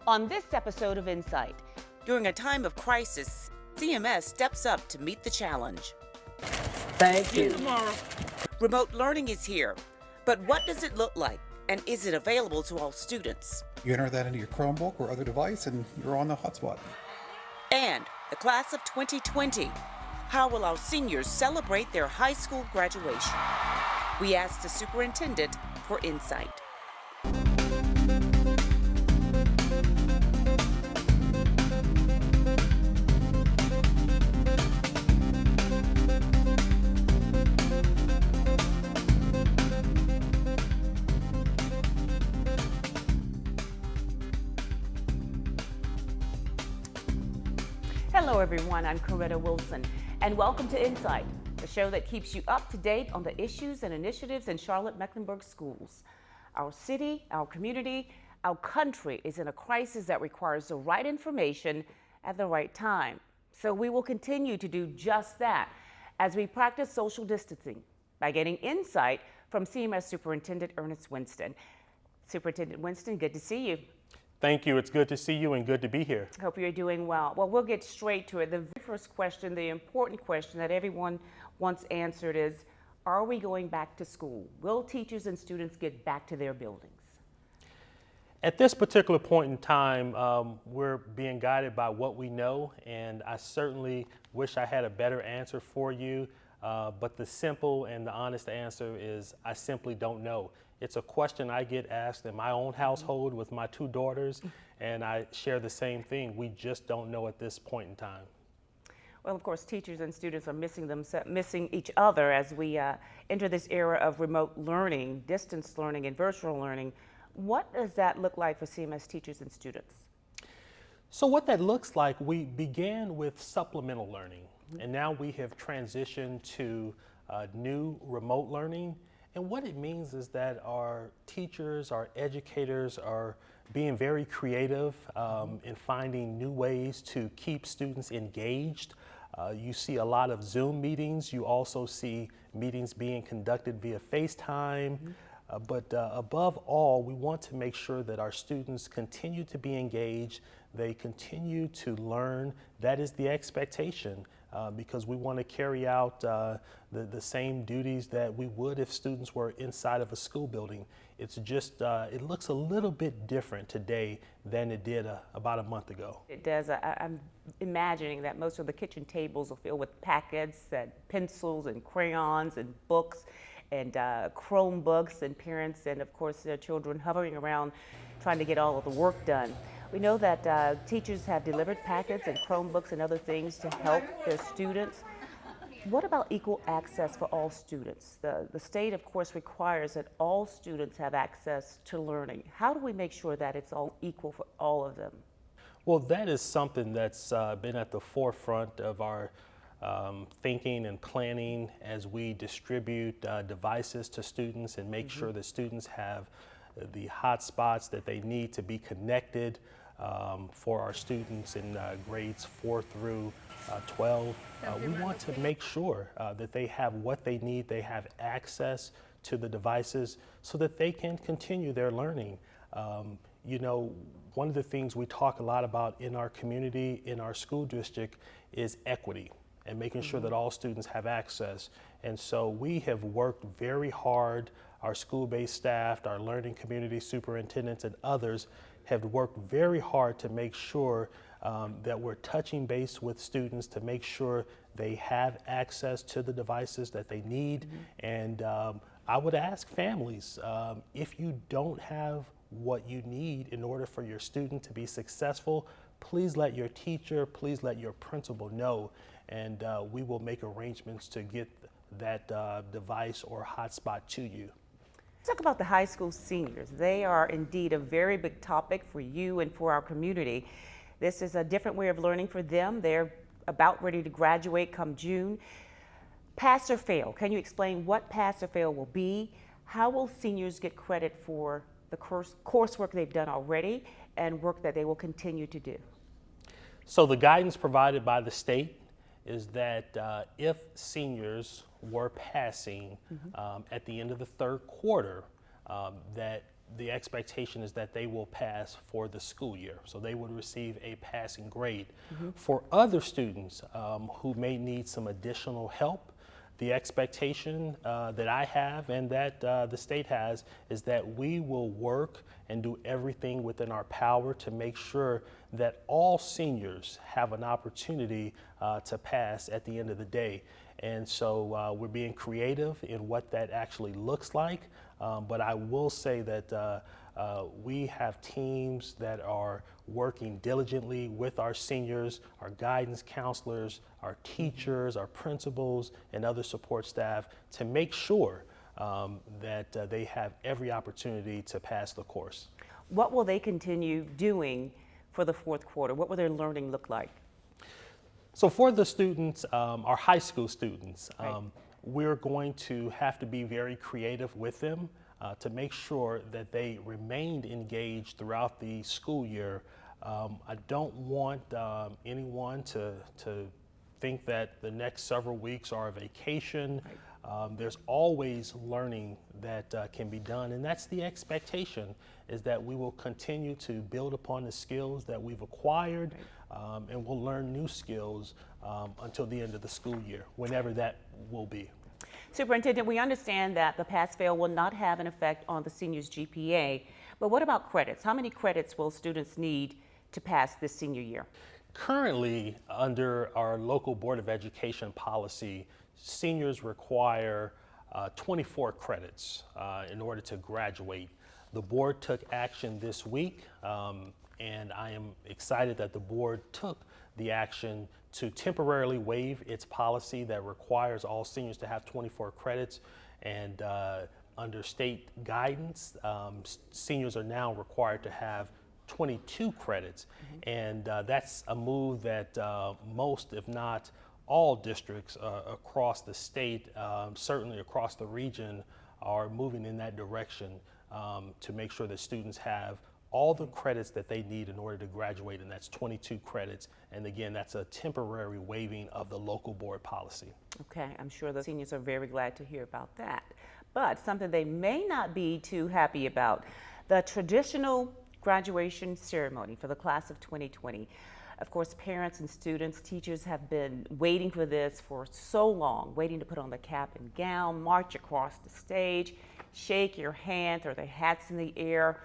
On this episode of Insight, During a time of crisis, CMS steps up to meet the challenge. Thank you. Remote learning is here, but what does it look like, and is it available to all students? You enter that into your Chromebook or other device and you're on the hotspot. And the class of 2020, how will our seniors celebrate their high school graduation? We asked the superintendent for insight. hello everyone, I'm Coretta Wilson, and welcome to Insight, the show that keeps you up to date on the issues and initiatives in Charlotte-Mecklenburg schools. Our city, our community, our country is in a crisis that requires the right information at the right time. So we will continue to do just that as we practice social distancing by getting insight from CMS Superintendent Earnest Winston. Superintendent Winston, good to see you. Thank you. It's good to see you and good to be here. Hope you're doing well. Well, we'll get straight to it. The very first question, the important question that everyone wants answered is, are we going back to school? Will teachers and students get back to their buildings? At this particular point in time, we're being guided by what we know, and I certainly wish I had a better answer for you, but the simple and the honest answer is I simply don't know. It's a question I get asked in my own household with my two daughters, and I share the same thing. We just don't know at this point in time. Well, of course, teachers and students are missing each other as we enter this era of remote learning, distance learning, and virtual learning. What does that look like for CMS teachers and students? So what that looks like, we began with supplemental learning, and now we have transitioned to new remote learning. And what it means is that our teachers, our educators are being very creative in finding new ways to keep students engaged. You see a lot of Zoom meetings. You also see meetings being conducted via FaceTime. But above all, we want to make sure that our students continue to be engaged. They continue to learn. That is the expectation. Because we want to carry out the same duties that we would if students were inside of a school building. It's just, it looks a little bit different today than it did about a month ago. It does. I'm imagining that most of the kitchen tables are filled with packets and pencils and crayons and books and Chromebooks, and parents and of course their children hovering around trying to get all of the work done. We know that teachers have delivered packets and Chromebooks and other things to help their students. What about equal access for all students? The state, of course, requires that all students have access to learning. How do we make sure that it's all equal for all of them? Well, that is something that's been at the forefront of our thinking and planning as we distribute devices to students and make sure that students have the hotspots that they need to be connected for our students in grades 4 through 12. We want to make sure that they have what they need, they have access to the devices so that they can continue their learning. You know, one of the things we talk a lot about in our community, in our school district, is equity and making sure that all students have access. And so we have worked very hard. Our school-based staff, our learning community superintendents, and others have worked very hard to make sure that we're touching base with students to make sure they have access to the devices that they need. And I would ask families, if you don't have what you need in order for your student to be successful, please let your teacher, please let your principal know, and we will make arrangements to get that device or hotspot to you. Let's talk about the high school seniors. They are indeed a very big topic for you and for our community. This is a different way of learning for them. They're about ready to graduate come June. Pass or fail. Can you explain what pass or fail will be? How will seniors get credit for the coursework they've done already and work that they will continue to do? So the guidance provided by the state is that if seniors were passing at the end of the third quarter, that the expectation is that they will pass for the school year. So they would receive a passing grade. For other students who may need some additional help, the expectation that I have and that the state has is that we will work and do everything within our power to make sure that all seniors have an opportunity to pass at the end of the day. And so we're being creative in what that actually looks like. But I will say that we have teams that are working diligently with our seniors, our guidance counselors, our teachers, our principals, and other support staff to make sure that they have every opportunity to pass the course. What will they continue doing for the fourth quarter? What will their learning look like? So for the students, our high school students, Right. we're going to have to be very creative with them to make sure that they remained engaged throughout the school year. I don't want anyone to think that the next several weeks are a vacation. There's always learning that can be done, and that's the expectation, is that we will continue to build upon the skills that we've acquired, and we'll learn new skills until the end of the school year, whenever that will be. Superintendent, we understand that the pass-fail will not have an effect on the seniors' GPA, but what about credits? How many credits will students need to pass this senior year? Currently, under our local Board of Education policy, seniors require 24 credits in order to graduate. The board took action this week, and I am excited that the board took the action to temporarily waive its policy that requires all seniors to have 24 credits. And under state guidance, seniors are now required to have 22 credits. And that's a move that most, if not all districts across the state, certainly across the region, are moving in that direction to make sure that students have all the credits that they need in order to graduate, and that's 22 credits. And again, that's a temporary waiving of the local board policy. Okay, I'm sure the seniors are very glad to hear about that. But something they may not be too happy about, the traditional graduation ceremony for the class of 2020. Of course, parents and students, teachers have been waiting for this for so long, waiting to put on the cap and gown, march across the stage, shake your hand, throw their hats in the air.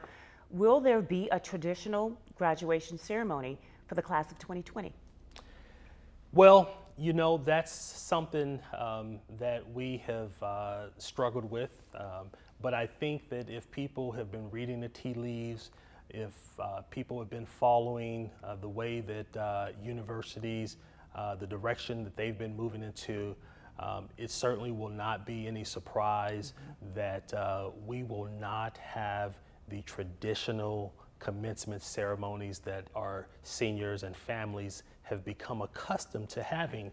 Will there be a traditional graduation ceremony for the class of 2020? Well, you know, that's something that we have struggled with. But I think that if people have been reading the tea leaves, if people have been following the way that universities, the direction that they've been moving into, it certainly will not be any surprise that we will not have the traditional commencement ceremonies that our seniors and families have become accustomed to having.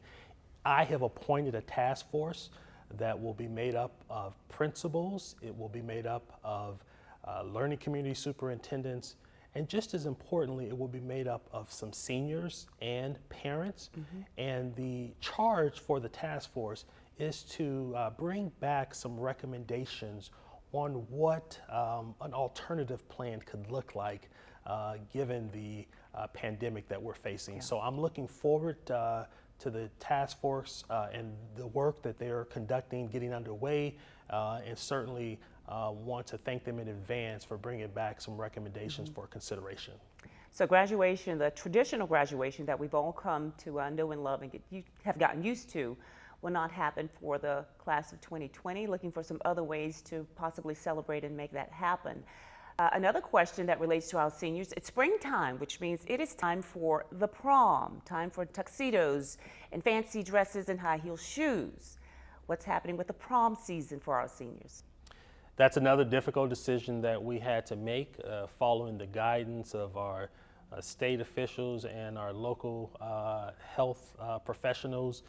I have appointed a task force that will be made up of principals, it will be made up of learning community superintendents, and just as importantly, it will be made up of some seniors and parents. And the charge for the task force is to bring back some recommendations on what an alternative plan could look like given the pandemic that we're facing. Yeah. So I'm looking forward to the task force and the work that they're conducting, getting underway, and certainly want to thank them in advance for bringing back some recommendations for consideration. So graduation, the traditional graduation that we've all come to know and love and have gotten used to, will not happen for the class of 2020, looking for some other ways to possibly celebrate and make that happen. Another question that relates to our seniors, it's springtime, which means it is time for the prom, time for tuxedos and fancy dresses and high heel shoes. What's happening with the prom season for our seniors? That's another difficult decision that we had to make following the guidance of our state officials and our local health professionals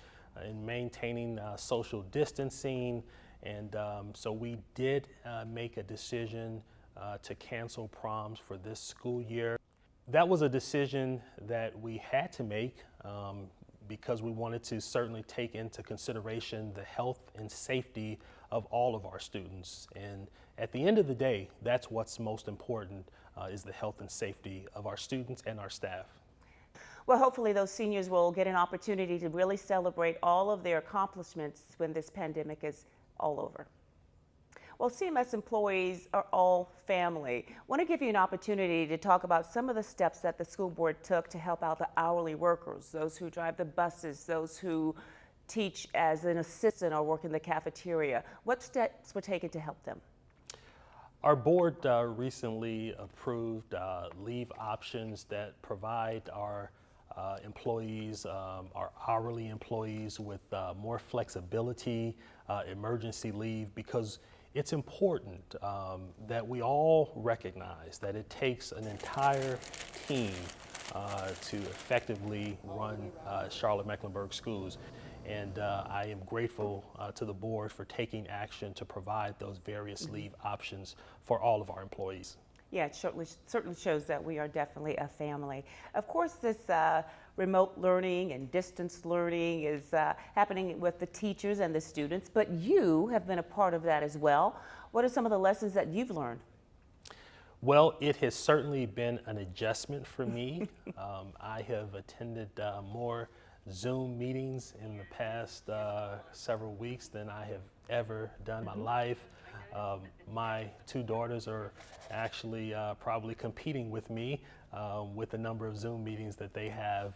in maintaining social distancing. And so we did make a decision to cancel proms for this school year. That was a decision that we had to make because we wanted to certainly take into consideration the health and safety of all of our students. And at the end of the day, that's what's most important, is the health and safety of our students and our staff. Well, hopefully those seniors will get an opportunity to really celebrate all of their accomplishments when this pandemic is all over. Well, CMS employees are all family. I want to give you an opportunity to talk about some of the steps that the school board took to help out the hourly workers, those who drive the buses, those who teach as an assistant or work in the cafeteria. What steps were taken to help them? Our board recently approved leave options that provide our employees, our hourly employees, with more flexibility, emergency leave, because it's important that we all recognize that it takes an entire team to effectively run Charlotte-Mecklenburg schools. And I am grateful to the board for taking action to provide those various leave options for all of our employees. Yeah, it certainly shows that we are definitely a family. Of course, this remote learning and distance learning is happening with the teachers and the students, but you have been a part of that as well. What are some of the lessons that you've learned? Well, it has certainly been an adjustment for me. I have attended more Zoom meetings in the past several weeks than I have ever done in my life. My two daughters are actually probably competing with me with the number of Zoom meetings that they have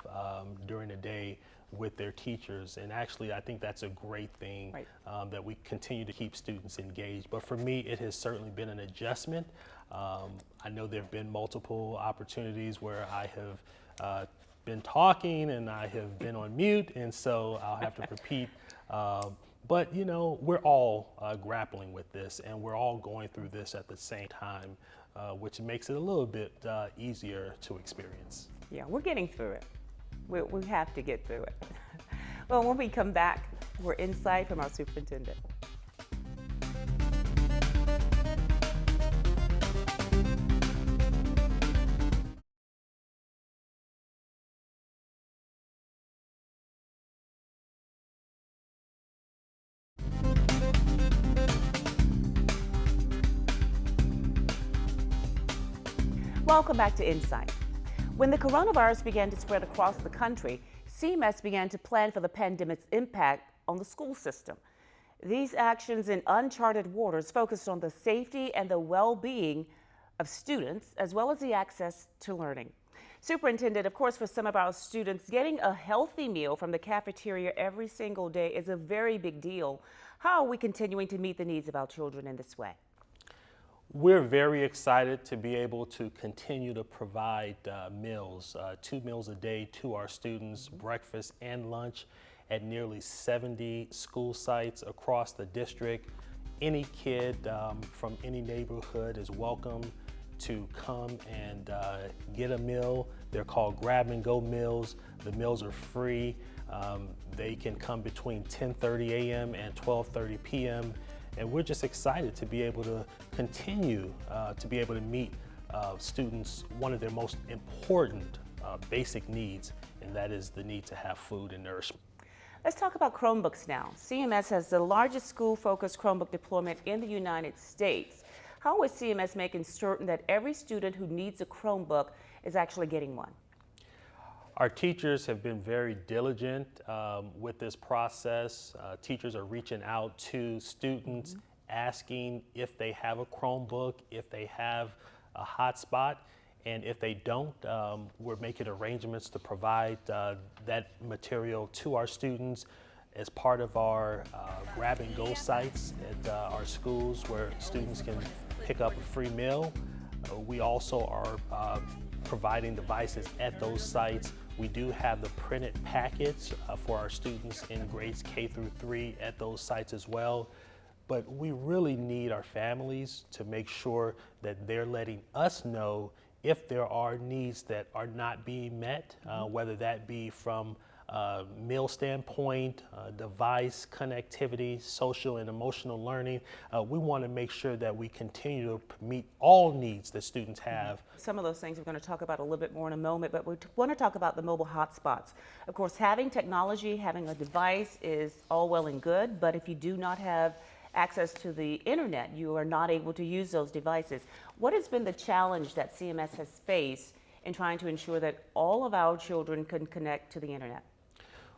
during the day with their teachers. And actually, I think that's a great thing, right, that we continue to keep students engaged. But for me, it has certainly been an adjustment. I know there have been multiple opportunities where I have been talking and I have been on mute, and so I'll have to repeat. But you know, we're all grappling with this, and we're all going through this at the same time, which makes it a little bit easier to experience. Yeah, we're getting through it. We have to get through it. Well, when we come back, we're insight from our superintendent. Welcome back to Insight. When the coronavirus began to spread across the country, CMS began to plan for the pandemic's impact on the school system. These actions in uncharted waters focused on the safety and the well-being of students, as well as the access to learning. Superintendent, of course, for some of our students, getting a healthy meal from the cafeteria every single day is a very big deal. How are we continuing to meet the needs of our children in this way? We're very excited to be able to continue to provide meals, 2 meals a day to our students, breakfast and lunch, at nearly 70 school sites across the district. Any kid from any neighborhood is welcome to come and get a meal. They're called grab-and-go meals. The meals are free. They can come between 10:30 a.m. and 12:30 p.m. And we're just excited to be able to continue to be able to meet students one of their most important basic needs, and that is the need to have food and nourishment. Let's talk about Chromebooks now. CMS has the largest school-focused Chromebook deployment in the United States. How is CMS making certain that every student who needs a Chromebook is actually getting one? Our teachers have been very diligent with this process. Teachers are reaching out to students, asking if they have a Chromebook, if they have a hotspot, and if they don't, we're making arrangements to provide that material to our students as part of our grab-and-go sites at our schools where students can pick up a free meal. We also are providing devices at those sites. We do have the printed packets for our students in grades K through 3 at those sites as well. But we really need our families to make sure that they're letting us know if there are needs that are not being met, whether that be from a meal standpoint, device connectivity, social and emotional learning. We want to make sure that we continue to meet all needs that students have. Some of those things we're going to talk about a little bit more in a moment, but we want to talk about the mobile hotspots. Of course, having technology, having a device is all well and good, but if you do not have access to the internet, you are not able to use those devices. What has been the challenge that CMS has faced in trying to ensure that all of our children can connect to the internet?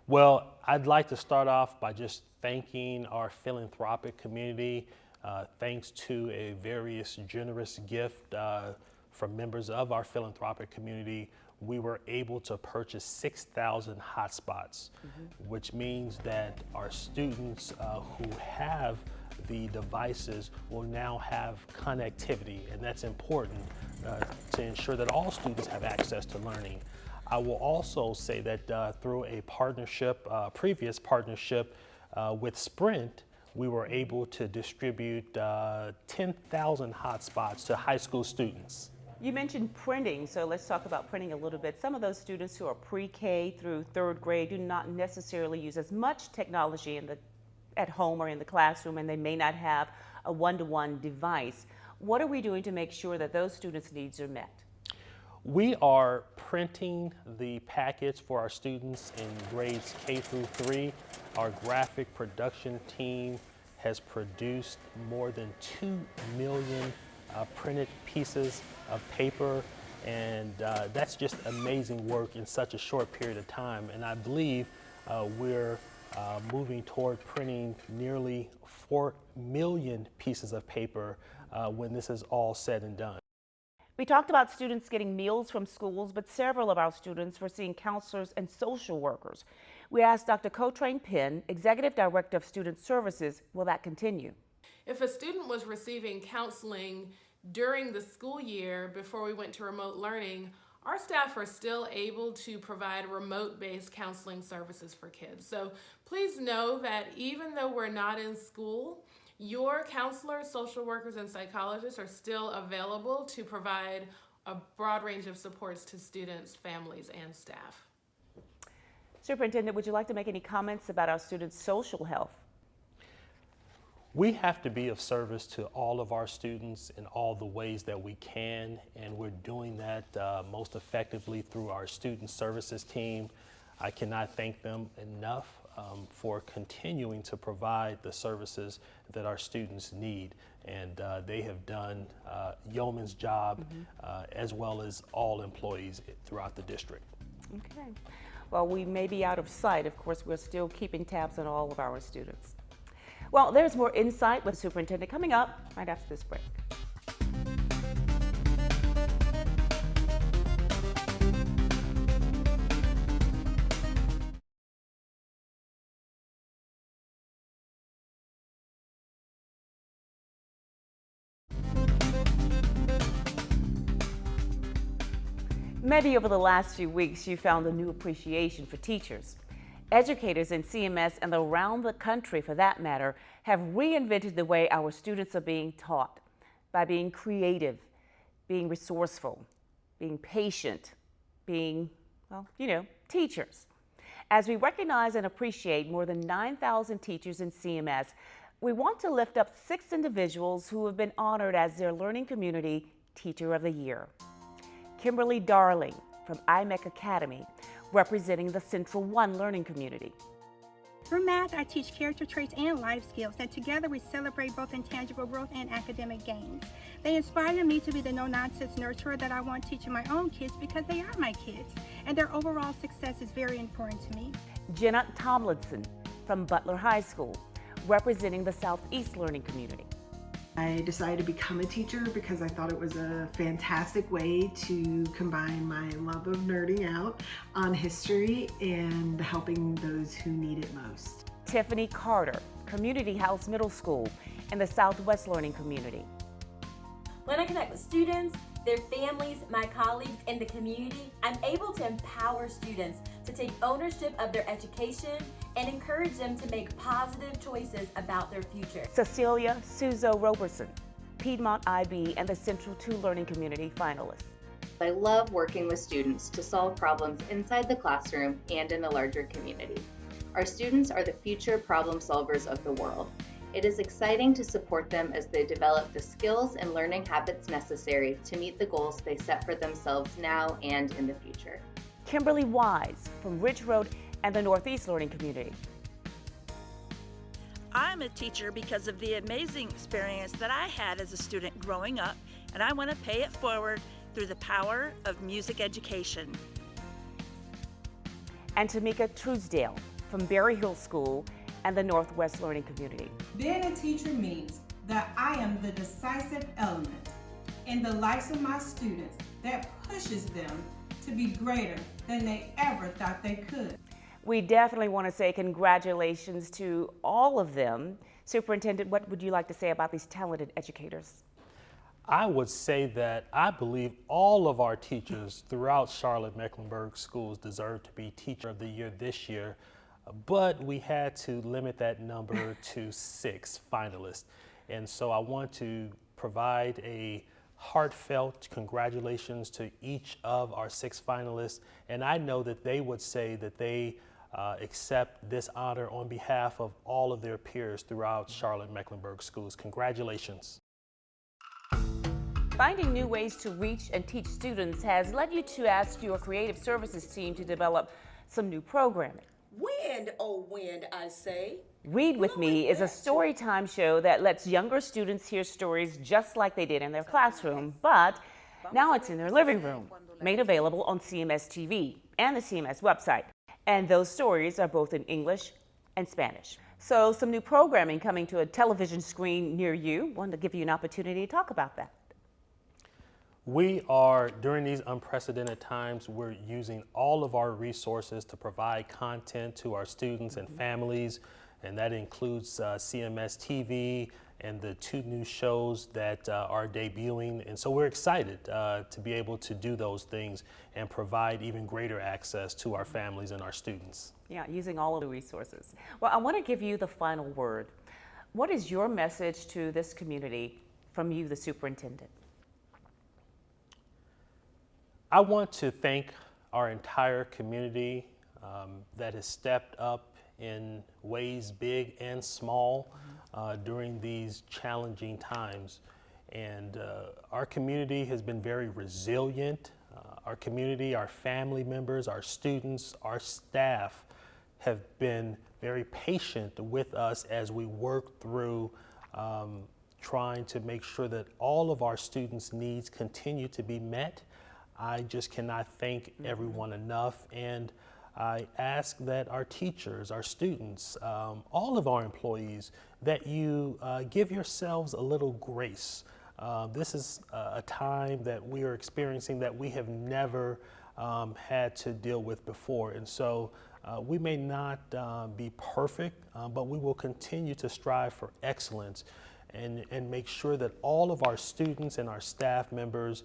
Well, I'd like to start off by just thanking our philanthropic community. Thanks to a various generous gift from members of our philanthropic community, we were able to purchase 6,000 hotspots, which means that our students who have the devices will now have connectivity, and that's important to ensure that all students have access to learning. I will also say that through a partnership, previous partnership with Sprint, we were able to distribute 10,000 hotspots to high school students. You mentioned printing, so let's talk about printing a little bit. Some of those students who are pre-K through third grade do not necessarily use as much technology at home or in the classroom, and they may not have a one-to-one device. What are we doing to make sure that those students' needs are met? We are printing the packets for our students in grades K through 3. Our graphic production team has produced more than 2 million printed pieces of paper, and that's just amazing work in such a short period of time. And I believe we're moving toward printing nearly 4 million pieces of paper when this is all said and done. We talked about students getting meals from schools, but several of our students were seeing counselors and social workers. We asked Dr. Cotrain Penn, Executive Director of Student Services, will that continue? If a student was receiving counseling during the school year before we went to remote learning, our staff are still able to provide remote-based counseling services for kids. So please know that even though we're not in school, your counselors, social workers, and psychologists are still available to provide a broad range of supports to students, families, and staff. Superintendent, would you like to make any comments about our students' social health? We have to be of service to all of our students in all the ways that we can, and we're doing that most effectively through our student services team. I cannot thank them enough for continuing to provide the services that our students need, and they have done yeoman's job as well as all employees throughout the district. Okay. Well, we may be out of sight. Of course, we're still keeping tabs on all of our students. Well, there's more insight with the superintendent coming up right after this break. Maybe over the last few weeks, you found a new appreciation for teachers. Educators in CMS and around the country, for that matter, have reinvented the way our students are being taught by being creative, being resourceful, being patient, being, well, teachers. As we recognize and appreciate more than 9,000 teachers in CMS, we want to lift up 6 individuals who have been honored as their Learning Community Teacher of the Year. Kimberl Darling from IMEC Academy, representing the Central 1 learning community. For math, I teach character traits and life skills, and together we celebrate both intangible growth and academic gains. They inspire me to be the no-nonsense nurturer that I want teaching my own kids because they are my kids, and their overall success is very important to me. Jenna Tomlinson from Butler High School, representing the Southeast learning community. I decided to become a teacher because I thought it was a fantastic way to combine my love of nerding out on history and helping those who need it most. Tiffany Carter, Community House Middle School in the Southwest learning community. When I connect with students, their families, my colleagues, and the community, I'm able to empower students to take ownership of their education and encourage them to make positive choices about their future. Cecelia Sizoo-Roberson, Piedmont IB and the Central 2 learning community finalists. I love working with students to solve problems inside the classroom and in the larger community. Our students are the future problem solvers of the world. It is exciting to support them as they develop the skills and learning habits necessary to meet the goals they set for themselves now and in the future. Kimberly Wise from Ridge Road and the Northeast learning community. I'm a teacher because of the amazing experience that I had as a student growing up, and I want to pay it forward through the power of music education. And Temeka Truesdale from Berry Hill School and the Northwest Learning Community. Being a teacher means that I am the decisive element in the lives of my students that pushes them to be greater than they ever thought they could. We definitely want to say congratulations to all of them. Superintendent, what would you like to say about these talented educators? I would say that I believe all of our teachers throughout Charlotte-Mecklenburg schools deserve to be Teacher of the Year this year, but we had to limit that number to 6 finalists. And so I want to provide a heartfelt congratulations to each of our 6 finalists, and I know that they would say that they accept this honor on behalf of all of their peers throughout Charlotte-Mecklenburg schools. Congratulations. Finding new ways to reach and teach students has led you to ask your creative services team to develop some new programming. Wind, oh wind, I say. Read With Me is a story time show that lets younger students hear stories just like they did in their classroom, but now it's in their living room, made available on CMS TV and the CMS website. And those stories are both in English and Spanish. So some new programming coming to a television screen near you. Wanted to give you an opportunity to talk about that. We are, during these unprecedented times, we're using all of our resources to provide content to our students and families, and that includes CMS TV and the 2 new shows that are debuting. And so we're excited to be able to do those things and provide even greater access to our families and our students. Yeah, using all of the resources. Well, I want to give you the final word. What is your message to this community from you, the superintendent? I want to thank our entire community that has stepped up in ways big and small during these challenging times. And our community has been very resilient. Our community, our family members, our students, our staff have been very patient with us as we work through trying to make sure that all of our students' needs continue to be met. I just cannot thank everyone enough, and I ask that our teachers, our students, all of our employees, that you give yourselves a little grace. This is a time that we are experiencing that we have never had to deal with before, and so we may not be perfect, but we will continue to strive for excellence and make sure that all of our students and our staff members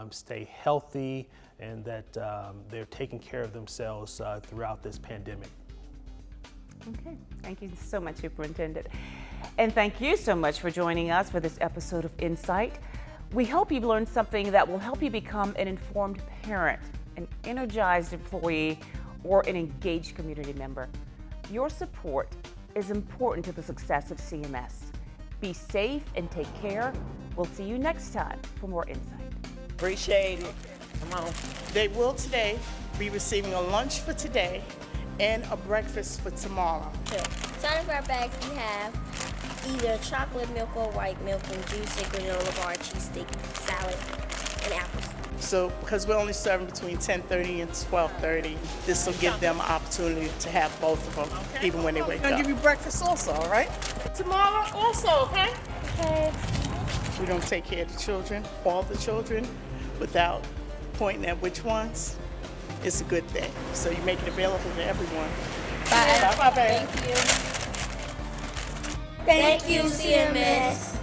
stay healthy and that they're taking care of themselves throughout this pandemic. Okay, thank you so much, Superintendent. And thank you so much for joining us for this episode of Insight. We hope you've learned something that will help you become an informed parent, an energized employee, or an engaged community member. Your support is important to the success of CMS. Be safe and take care. We'll see you next time for more Insight. Appreciate it. Come on. They will today be receiving a lunch for today and a breakfast for tomorrow. Inside of our bags we have either chocolate milk or white milk and juice, a granola bar, cheese stick, salad, and apples. So, because we're only serving between 10:30 and 12:30, this will give them an opportunity to have both of them, even when they wake up. I'll give you breakfast also, all right? Tomorrow also, okay? Okay. We don't take care of the children, all the children, without pointing at which ones. It's a good thing. So you make it available to everyone. Bye. Bye-bye, babe. Thank you. Thank you, CMS.